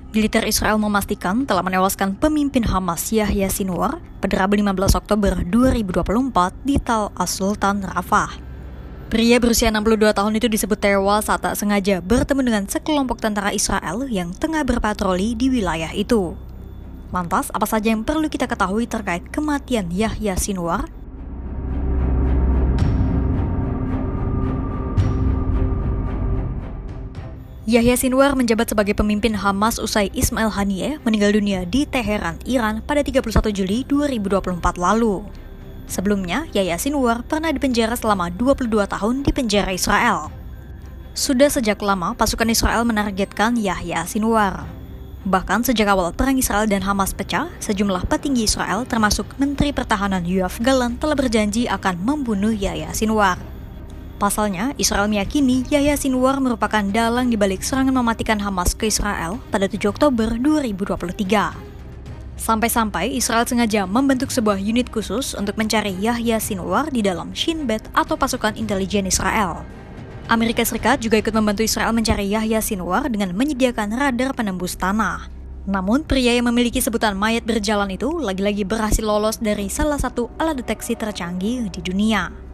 Militer Israel memastikan telah menewaskan pemimpin Hamas Yahya Sinwar pada Rabu 15 Oktober 2024 di Tal As-Sultan, Rafah. Pria berusia 62 tahun itu disebut tewas saat tak sengaja bertemu dengan sekelompok tentara Israel yang tengah berpatroli di wilayah itu. Lantas, apa saja yang perlu kita ketahui terkait kematian Yahya Sinwar? Yahya Sinwar menjabat sebagai pemimpin Hamas usai Ismail Haniyeh meninggal dunia di Teheran, Iran pada 31 Juli 2024 lalu. Sebelumnya, Yahya Sinwar pernah dipenjara selama 22 tahun di penjara Israel. Sudah sejak lama pasukan Israel menargetkan Yahya Sinwar. Bahkan sejak awal perang Israel dan Hamas pecah, sejumlah petinggi Israel termasuk Menteri Pertahanan Yoav Gallant telah berjanji akan membunuh Yahya Sinwar. Pasalnya, Israel meyakini Yahya Sinwar merupakan dalang di balik serangan mematikan Hamas ke Israel pada 7 Oktober 2023. Sampai-sampai Israel sengaja membentuk sebuah unit khusus untuk mencari Yahya Sinwar di dalam Shin Bet atau pasukan intelijen Israel. Amerika Serikat juga ikut membantu Israel mencari Yahya Sinwar dengan menyediakan radar penembus tanah. Namun, pria yang memiliki sebutan mayat berjalan itu lagi-lagi berhasil lolos dari salah satu alat deteksi tercanggih di dunia.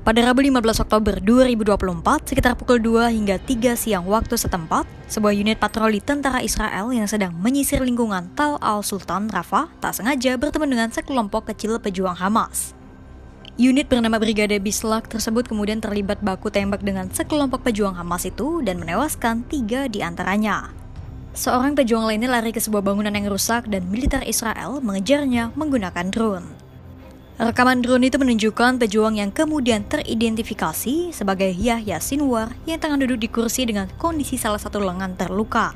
Pada Rabu 15 Oktober 2024, sekitar pukul 2 hingga 3 siang waktu setempat, sebuah unit patroli tentara Israel yang sedang menyisir lingkungan Tal Al-Sultan, Rafah, tak sengaja bertemu dengan sekelompok kecil pejuang Hamas. Unit bernama Brigade Bislak tersebut kemudian terlibat baku tembak dengan sekelompok pejuang Hamas itu dan menewaskan 3 di antaranya. Seorang pejuang lainnya lari ke sebuah bangunan yang rusak dan militer Israel mengejarnya menggunakan drone. Rekaman drone itu menunjukkan pejuang yang kemudian teridentifikasi sebagai Yahya Sinwar yang tengah duduk di kursi dengan kondisi salah satu lengan terluka.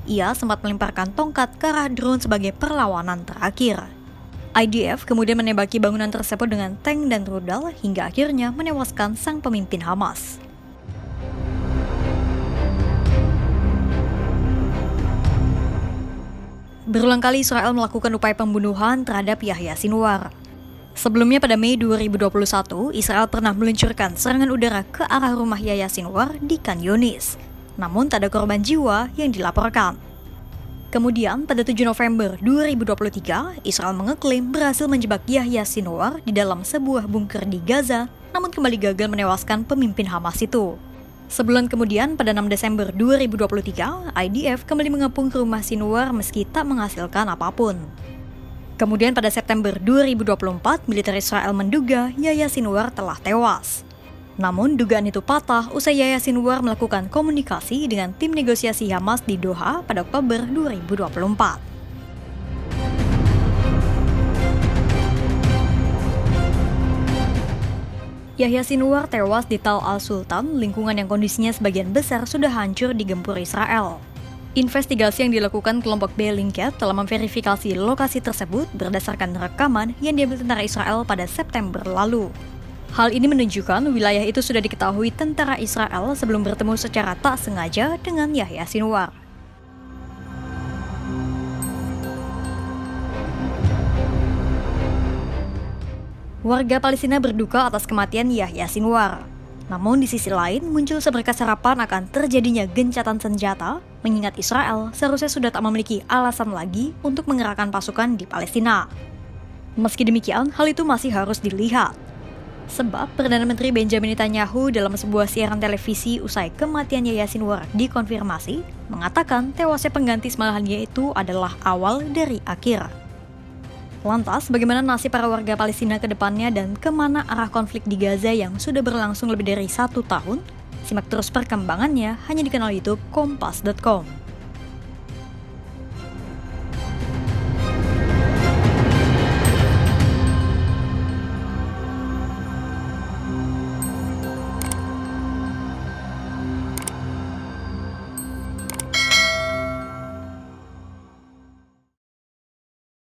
Ia sempat melemparkan tongkat ke arah drone sebagai perlawanan terakhir. IDF kemudian menembaki bangunan tersebut dengan tank dan rudal hingga akhirnya menewaskan sang pemimpin Hamas. Berulang kali Israel melakukan upaya pembunuhan terhadap Yahya Sinwar. Sebelumnya pada Mei 2021, Israel pernah meluncurkan serangan udara ke arah rumah Yahya Sinwar di Khan Yunis. Namun tak ada korban jiwa yang dilaporkan. Kemudian pada 7 November 2023, Israel mengeklaim berhasil menjebak Yahya Sinwar di dalam sebuah bunker di Gaza, namun kembali gagal menewaskan pemimpin Hamas itu. Sebulan kemudian, pada 6 Desember 2023, IDF kembali mengepung rumah Sinwar meski tak menghasilkan apapun. Kemudian pada September 2024, militer Israel menduga Yahya Sinwar telah tewas. Namun dugaan itu patah usai Yahya Sinwar melakukan komunikasi dengan tim negosiasi Hamas di Doha pada Oktober 2024. Yahya Sinwar tewas di Tal Al-Sultan, lingkungan yang kondisinya sebagian besar sudah hancur digempur Israel. Investigasi yang dilakukan kelompok Bellingcat telah memverifikasi lokasi tersebut berdasarkan rekaman yang diambil tentara Israel pada September lalu. Hal ini menunjukkan wilayah itu sudah diketahui tentara Israel sebelum bertemu secara tak sengaja dengan Yahya Sinwar. Warga Palestina berduka atas kematian Yahya Sinwar. Namun di sisi lain muncul seberkas harapan akan terjadinya gencatan senjata, mengingat Israel seharusnya sudah tak memiliki alasan lagi untuk mengerahkan pasukan di Palestina. Meski demikian, hal itu masih harus dilihat. Sebab Perdana Menteri Benjamin Netanyahu dalam sebuah siaran televisi usai kematian Yahya Sinwar dikonfirmasi, mengatakan tewasnya pengganti Ismail Haniyeh itu adalah awal dari akhir. Lantas, bagaimana nasib para warga Palestina ke depannya dan kemana arah konflik di Gaza yang sudah berlangsung lebih dari 1 tahun? Simak terus perkembangannya hanya di kanal YouTube Kompas.com.